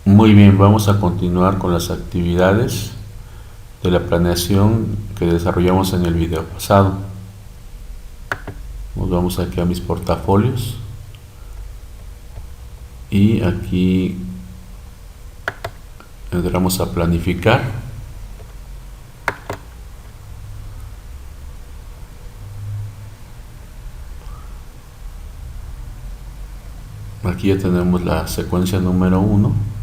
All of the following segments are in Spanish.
Muy bien, vamos a continuar con las actividades de la planeación que desarrollamos en el video pasado. Nos vamos aquí a mis portafolios y aquí entramos a planificar. Aquí ya tenemos la secuencia número 1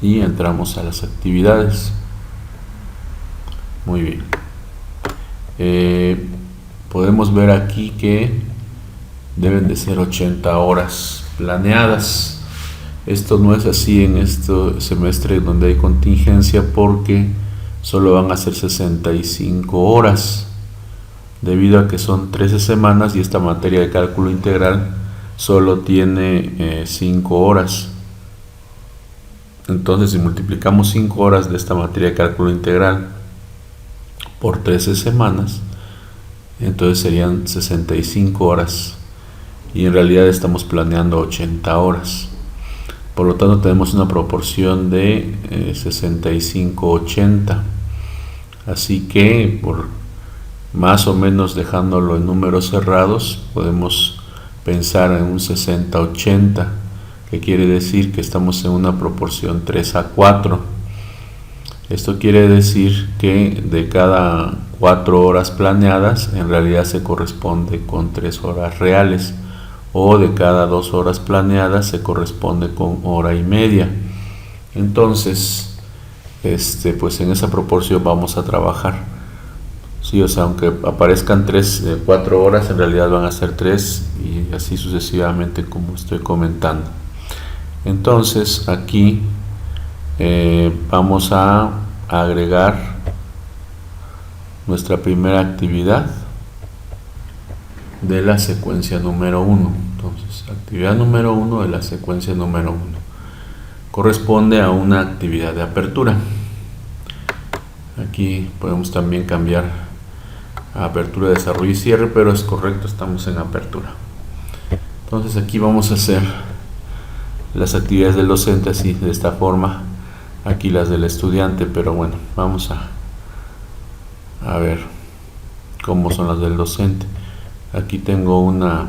y entramos a las actividades. Muy bien. Podemos ver aquí que deben de ser 80 horas planeadas. Esto no es así en este semestre donde hay contingencia, porque solo van a ser 65 horas, debido a que son 13 semanas y esta materia de cálculo integral solo tiene 5 horas. Entonces, si multiplicamos 5 horas de esta materia de cálculo integral por 13 semanas, entonces serían 65 horas, y en realidad estamos planeando 80 horas. Por lo tanto, tenemos una proporción de 65-80. Así que, por más o menos dejándolo en números cerrados, podemos pensar en un 60-80, que quiere decir que estamos en una proporción 3:4. Esto quiere decir que de cada 4 horas planeadas, en realidad se corresponde con 3 horas reales, o de cada 2 horas planeadas se corresponde con 1:30. Entonces, pues en esa proporción vamos a trabajar. Sí, o sea, aunque aparezcan 4 horas, en realidad van a ser 3, y así sucesivamente, como estoy comentando. Entonces, aquí vamos a agregar nuestra primera actividad de la secuencia número 1. Entonces, actividad número 1 de la secuencia número 1 corresponde a una actividad de apertura. Aquí podemos también cambiar a apertura, desarrollo y cierre, pero es correcto, estamos en apertura. Entonces, aquí vamos a hacer las actividades del docente así, de esta forma. Aquí las del estudiante, pero bueno, vamos a ver cómo son las del docente. Aquí tengo una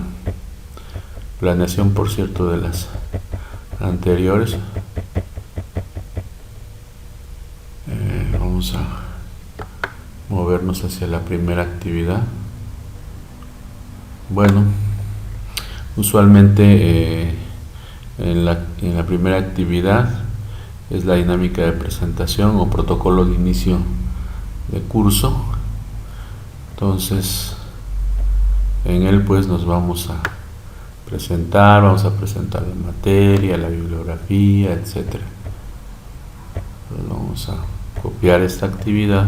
planeación, por cierto, de las anteriores. Vamos a movernos hacia la primera actividad. Bueno, usualmente en la primera actividad es la dinámica de presentación o protocolo de inicio de curso. Entonces, en él pues nos vamos a presentar, la materia, la bibliografía, etc. Vamos a copiar esta actividad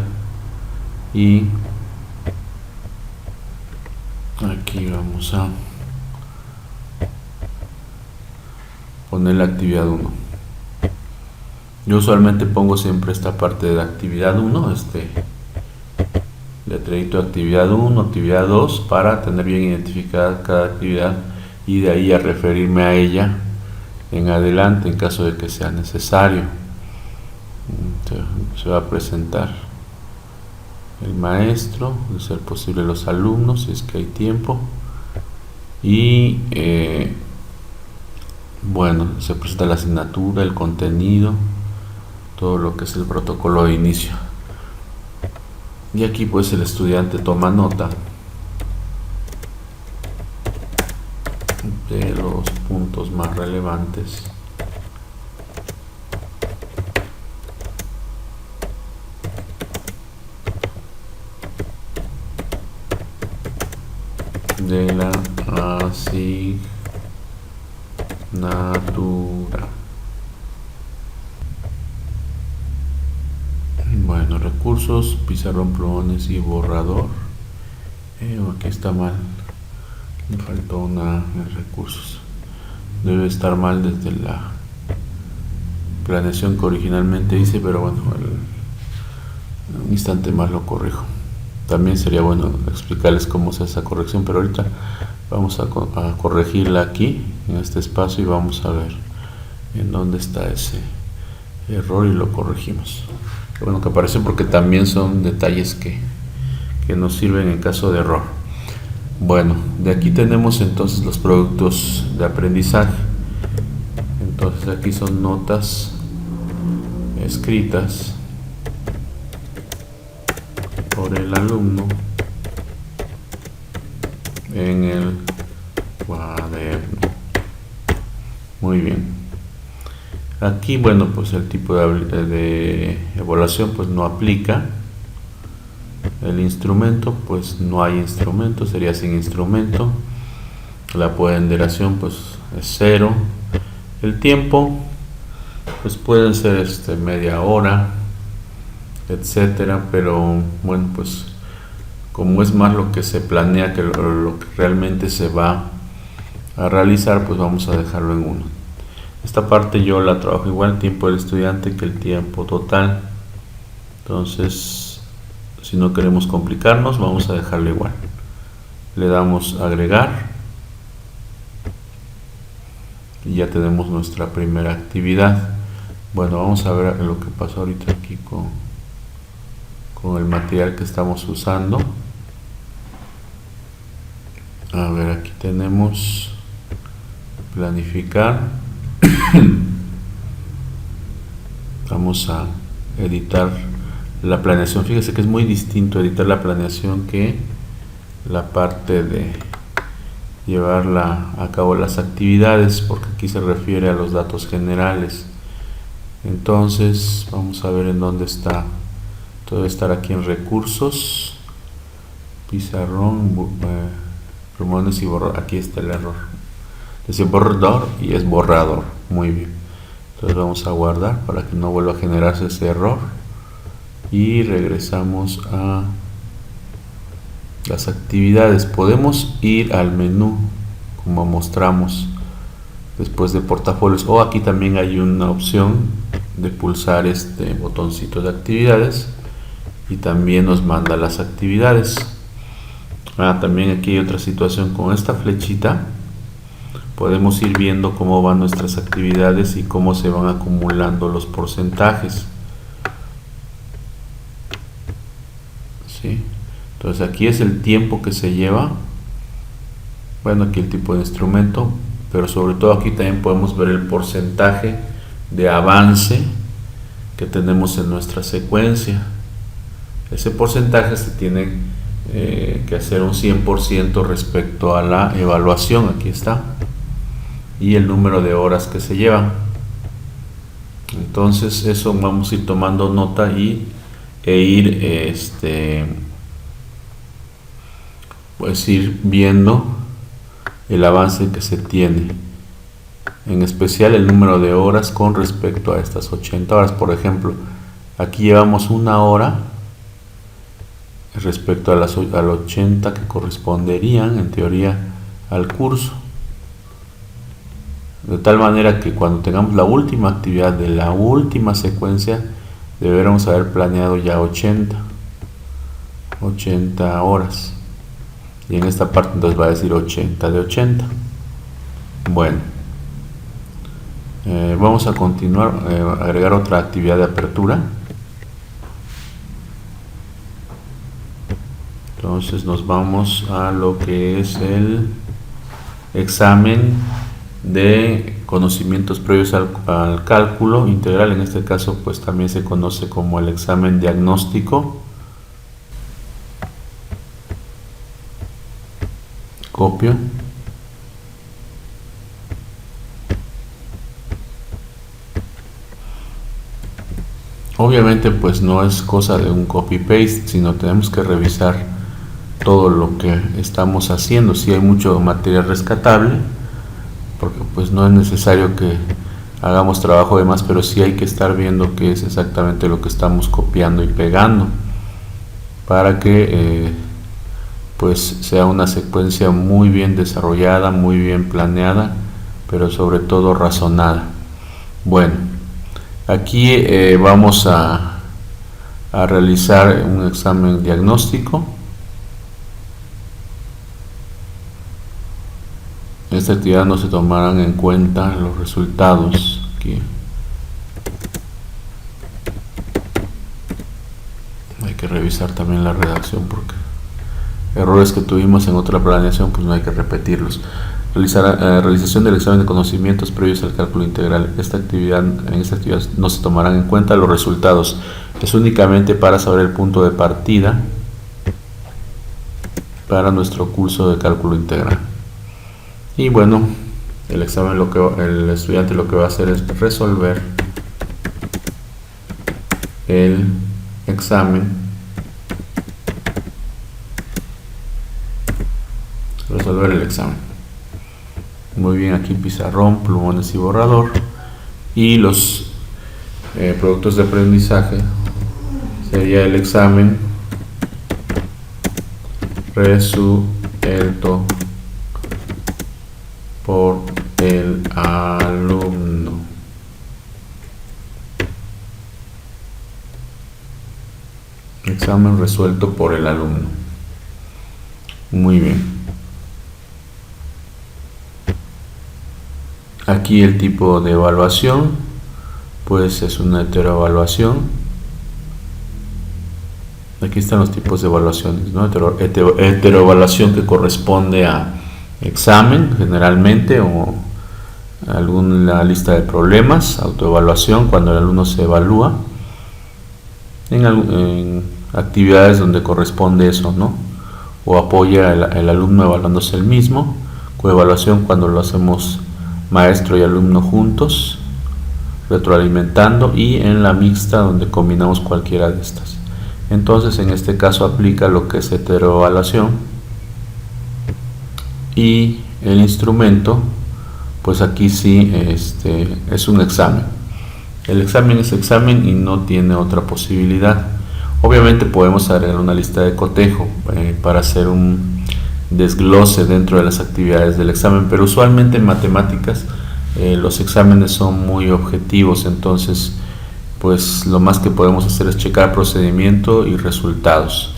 y aquí vamos a poner la actividad 1. Yo usualmente pongo siempre esta parte de la actividad 1, letrerito de actividad 1, actividad 2, para tener bien identificada cada actividad y de ahí a referirme a ella en adelante en caso de que sea necesario. Entonces, se va a presentar el maestro, de ser posible los alumnos, si es que hay tiempo, y bueno, se presenta la asignatura, el contenido, todo lo que es el protocolo de inicio. Y aquí pues el estudiante toma nota de los puntos más relevantes de la asignatura. Bueno, recursos, pizarrón, plumones y borrador. Aquí está mal, me faltó una en recursos. Debe estar mal desde la planeación que originalmente hice, pero bueno, en un instante más lo corrijo. También sería bueno explicarles cómo se hace esa corrección, pero ahorita vamos a corregirla aquí en este espacio y vamos a ver en dónde está ese error y lo corregimos. Bueno, que aparece porque también son detalles que nos sirven en caso de error. Bueno, de aquí tenemos entonces los productos de aprendizaje. Entonces aquí son notas escritas por el alumno en el cuaderno. Muy bien. Aquí, bueno, pues el tipo de evaluación pues no aplica. El instrumento, pues no hay instrumento, sería sin instrumento. La ponderación pues es 0. El tiempo pues pueden ser media hora, etcétera, pero bueno, pues como es más lo que se planea que lo que realmente se va a realizar, pues vamos a dejarlo en 1. Esta parte yo la trabajo igual, tiempo del estudiante, que el tiempo total. Entonces, si no queremos complicarnos, vamos a dejarlo igual. Le damos agregar y ya tenemos nuestra primera actividad. Bueno, vamos a ver lo que pasó ahorita aquí con el material que estamos usando. A ver, aquí tenemos planificar. Vamos a editar la planeación. Fíjese que es muy distinto editar la planeación que la parte de llevarla a cabo las actividades, porque aquí se refiere a los datos generales. Entonces vamos a ver en dónde está. Todo debe estar aquí en recursos, pizarrón, plumones y borrador. Aquí está el error, dice borrador y es borrador. Muy bien, entonces vamos a guardar para que no vuelva a generarse ese error y regresamos a las actividades. Podemos ir al menú como mostramos después de portafolios, o aquí también hay una opción de pulsar este botoncito de actividades y también nos manda las actividades. También aquí hay otra situación. Con esta flechita podemos ir viendo cómo van nuestras actividades y cómo se van acumulando los porcentajes. ¿Sí? Entonces aquí es el tiempo que se lleva. Bueno, aquí el tipo de instrumento, pero sobre todo aquí también podemos ver el porcentaje de avance que tenemos en nuestra secuencia. Ese porcentaje se tiene que hacer un 100% respecto a la evaluación. Aquí está, y el número de horas que se llevan. Entonces eso vamos a ir tomando nota e ir pues ir viendo el avance que se tiene, en especial el número de horas con respecto a estas 80 horas. Por ejemplo, aquí llevamos 1 hora respecto a las 80 que corresponderían en teoría al curso, de tal manera que cuando tengamos la última actividad de la última secuencia deberemos haber planeado ya 80 horas, y en esta parte entonces va a decir 80 de 80. Bueno, vamos a continuar, agregar otra actividad de apertura. Entonces nos vamos a lo que es el examen de conocimientos previos al cálculo integral. En este caso pues también se conoce como el examen diagnóstico. Copio. Obviamente pues no es cosa de un copy paste, sino tenemos que revisar todo lo que estamos haciendo. Si hay mucho material rescatable, porque pues no es necesario que hagamos trabajo de más, pero sí hay que estar viendo qué es exactamente lo que estamos copiando y pegando para que pues sea una secuencia muy bien desarrollada, muy bien planeada, pero sobre todo razonada. Bueno, aquí vamos a realizar un examen diagnóstico. En esta actividad no se tomarán en cuenta los resultados. Aquí aquí. Hay que revisar también la redacción porque errores que tuvimos en otra planeación pues no hay que repetirlos. Realización del examen de conocimientos previos al cálculo integral. En esta actividad no se tomarán en cuenta los resultados. Es únicamente para saber el punto de partida para nuestro curso de cálculo integral. Y bueno, el estudiante lo que va a hacer es resolver el examen, muy bien, aquí pizarrón, plumones y borrador, y los productos de aprendizaje sería el examen resuelto por el alumno. Examen resuelto por el alumno. Muy bien. Aquí el tipo de evaluación, pues es una heteroevaluación. Aquí están los tipos de evaluaciones, ¿no? Heteroevaluación que corresponde a examen generalmente o alguna lista de problemas. Autoevaluación cuando el alumno se evalúa en actividades donde corresponde eso, ¿no? O apoya el alumno evaluándose el mismo. Coevaluación cuando lo hacemos maestro y alumno juntos, retroalimentando, y en la mixta donde combinamos cualquiera de estas. Entonces en este caso aplica lo que es heteroevaluación. Y el instrumento, pues aquí sí es un examen. El examen es examen y no tiene otra posibilidad. Obviamente podemos agregar una lista de cotejo para hacer un desglose dentro de las actividades del examen, pero usualmente en matemáticas los exámenes son muy objetivos, entonces pues lo más que podemos hacer es checar procedimiento y resultados.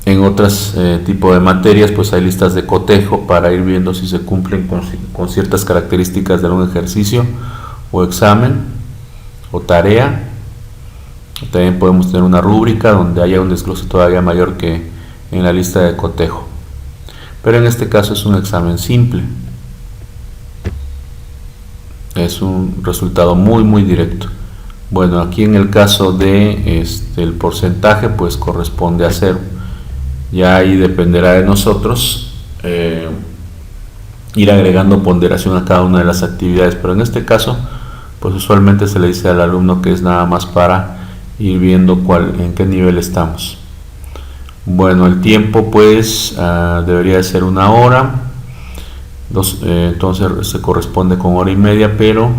En otros tipos de materias pues hay listas de cotejo para ir viendo si se cumplen con ciertas características de algún ejercicio o examen o tarea. También podemos tener una rúbrica donde haya un desglose todavía mayor que en la lista de cotejo, pero en este caso es un examen simple, es un resultado muy directo. Bueno, aquí en el caso de el porcentaje pues corresponde a 0, ya ahí dependerá de nosotros ir agregando ponderación a cada una de las actividades, pero en este caso pues usualmente se le dice al alumno que es nada más para ir viendo en qué nivel estamos. Bueno, el tiempo pues debería de ser 1 hora, entonces se corresponde con 1 hora y media, pero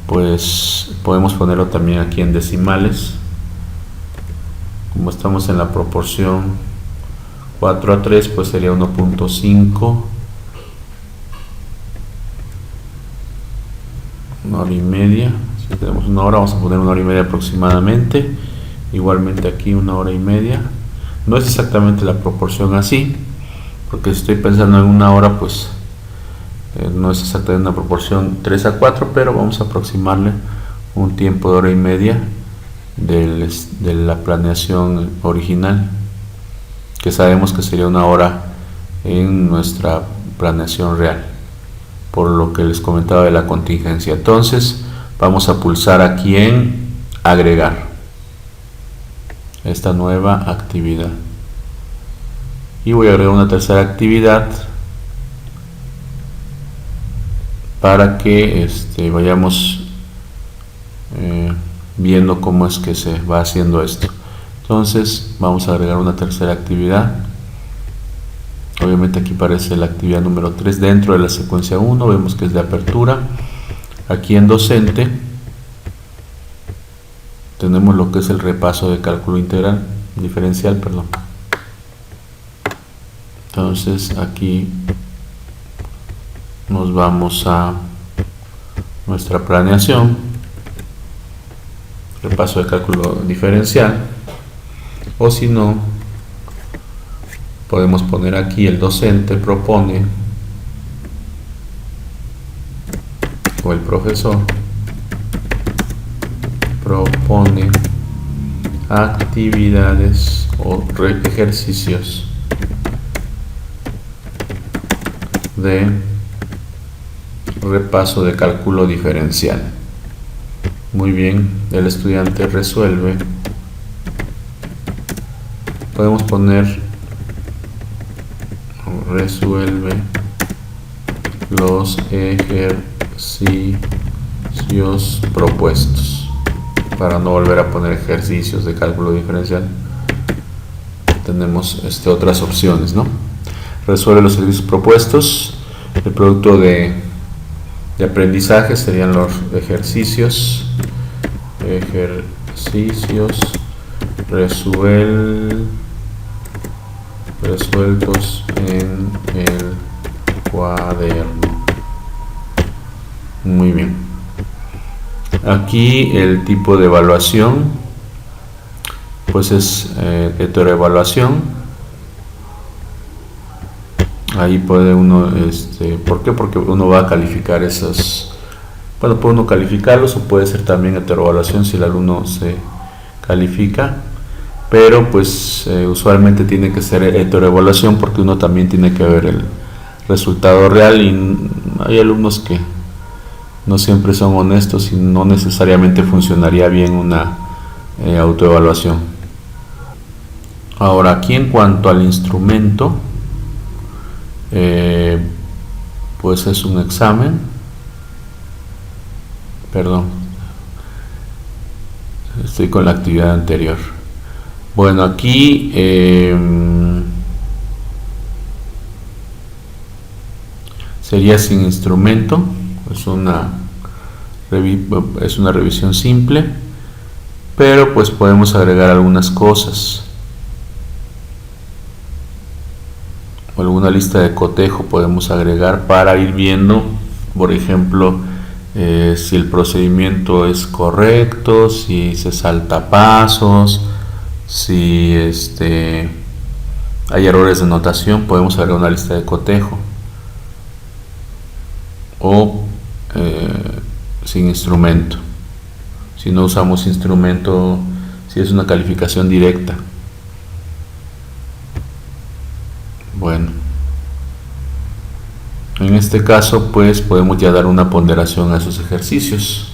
pues podemos ponerlo también aquí en decimales. Como estamos en la proporción 4:3, pues sería 1.5, 1 hora y media. Si tenemos 1 hora, vamos a poner 1 hora y media aproximadamente. Igualmente aquí 1 hora y media. No es exactamente la proporción así, porque si estoy pensando en 1 hora, pues no es exactamente una proporción 3:4, pero vamos a aproximarle un tiempo de 1 hora y media de la planeación original, que sabemos que sería 1 hora en nuestra planeación real, por lo que les comentaba de la contingencia. Entonces vamos a pulsar aquí en agregar esta nueva actividad y voy a agregar una tercera actividad para que vayamos viendo cómo es que se va haciendo esto. Entonces vamos a agregar una tercera actividad. Obviamente aquí aparece la actividad número 3 dentro de la secuencia 1, vemos que es de apertura. Aquí en docente tenemos lo que es el repaso de cálculo diferencial, perdón. Entonces aquí nos vamos a nuestra planeación, repaso de cálculo diferencial, o si no, podemos poner aquí el docente propone o el profesor propone actividades o ejercicios de repaso de cálculo diferencial. Muy bien, el estudiante resuelve. Podemos poner resuelve los ejercicios propuestos, para no volver a poner ejercicios de cálculo diferencial. Tenemos otras opciones, ¿no? Resuelve los ejercicios propuestos. El producto de aprendizaje serían los ejercicios resueltos en el cuaderno. Muy bien. Aquí el tipo de evaluación pues es heteroevaluación. Ahí puede uno, ¿por qué? Porque uno va a calificar esos, bueno, puede uno calificarlos, o puede ser también heteroevaluación si el alumno se califica, pero pues usualmente tiene que ser heteroevaluación porque uno también tiene que ver el resultado real, y hay alumnos que no siempre son honestos y no necesariamente funcionaría bien una autoevaluación. Ahora, aquí en cuanto al instrumento, pues es un examen, perdón, estoy con la actividad anterior. Bueno, aquí sería sin instrumento, es una revisión simple, pero pues podemos agregar algunas cosas. Alguna lista de cotejo podemos agregar para ir viendo, por ejemplo, si el procedimiento es correcto, si se salta pasos, si hay errores de notación. Podemos agregar una lista de cotejo, o sin instrumento, si no usamos instrumento, si es una calificación directa. Bueno, en este caso pues podemos ya dar una ponderación a esos ejercicios,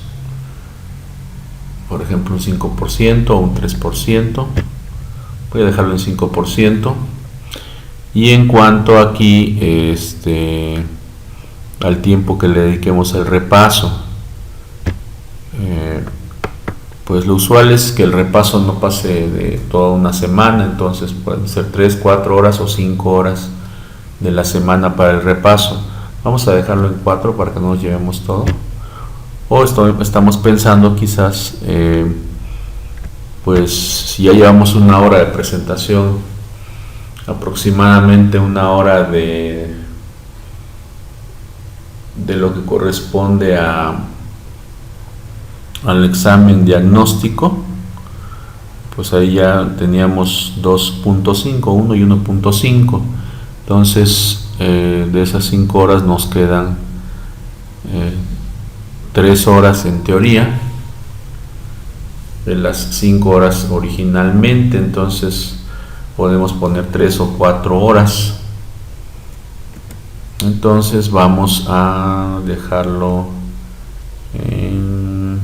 por ejemplo un 5% o un 3%, voy a dejarlo en 5%. Y en cuanto aquí al tiempo que le dediquemos al repaso, pues lo usual es que el repaso no pase de toda una semana, entonces pueden ser 3, 4 horas o 5 horas de la semana para el repaso. Vamos a dejarlo en 4 para que no nos llevemos todo. O estamos pensando quizás, pues si ya llevamos una hora de presentación, aproximadamente una hora de lo que corresponde al examen diagnóstico, pues ahí ya teníamos 2.5, 1 y 1.5. Entonces de esas 5 horas nos quedan 3 horas en teoría de las 5 horas originalmente, entonces podemos poner 3 o 4 horas. Entonces vamos a dejarlo en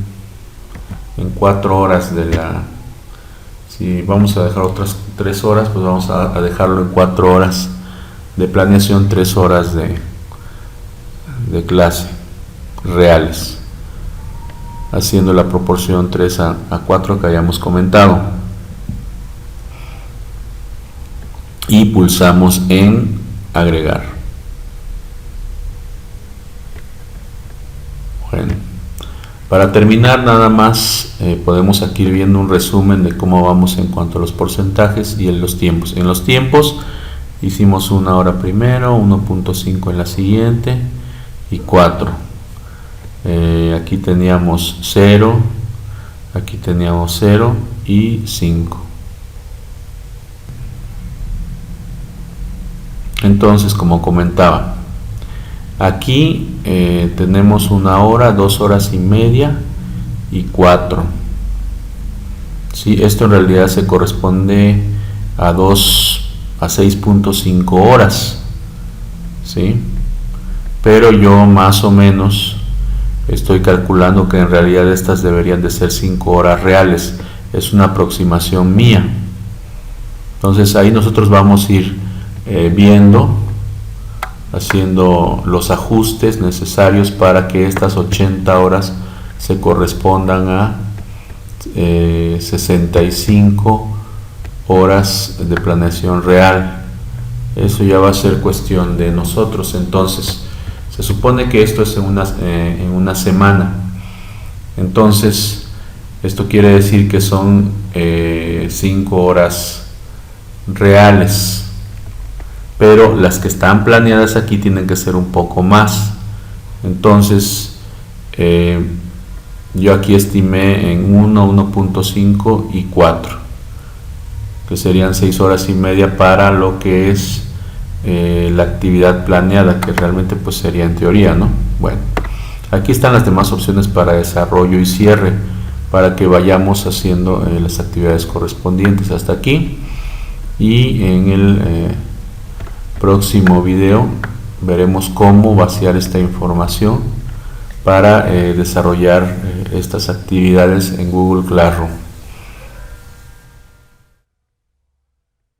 4 horas de la... Si vamos a dejar otras 3 horas, pues vamos a dejarlo en 4 horas de planeación, 3 horas de clase reales, haciendo la proporción 3 a 4 que habíamos comentado. Y pulsamos en agregar. Bueno, para terminar nada más podemos aquí ir viendo un resumen de cómo vamos en cuanto a los porcentajes y en los tiempos. En los tiempos hicimos 1 hora primero, 1.5 en la siguiente y 4. Aquí teníamos 0, aquí teníamos 0 y 5. Entonces, como comentaba, Aquí tenemos 1 hora, 2 horas y media y 4. ¿Sí? Esto en realidad se corresponde a 6.5 horas, ¿sí? Pero yo más o menos estoy calculando que en realidad estas deberían de ser 5 horas reales. Es una aproximación mía. Entonces ahí nosotros vamos a ir viendo, haciendo los ajustes necesarios para que estas 80 horas se correspondan a 65 horas de planeación real. Eso ya va a ser cuestión de nosotros. Entonces se supone que esto es en una semana. Entonces esto quiere decir que son 5 horas reales, pero las que están planeadas aquí tienen que ser un poco más. Entonces yo aquí estimé en 1.5 y 4, que serían 6 horas y media para lo que es la actividad planeada, que realmente pues sería en teoría, ¿no? Bueno, aquí están las demás opciones para desarrollo y cierre, para que vayamos haciendo las actividades correspondientes hasta aquí. Y en el próximo video veremos cómo vaciar esta información para desarrollar estas actividades en Google Classroom.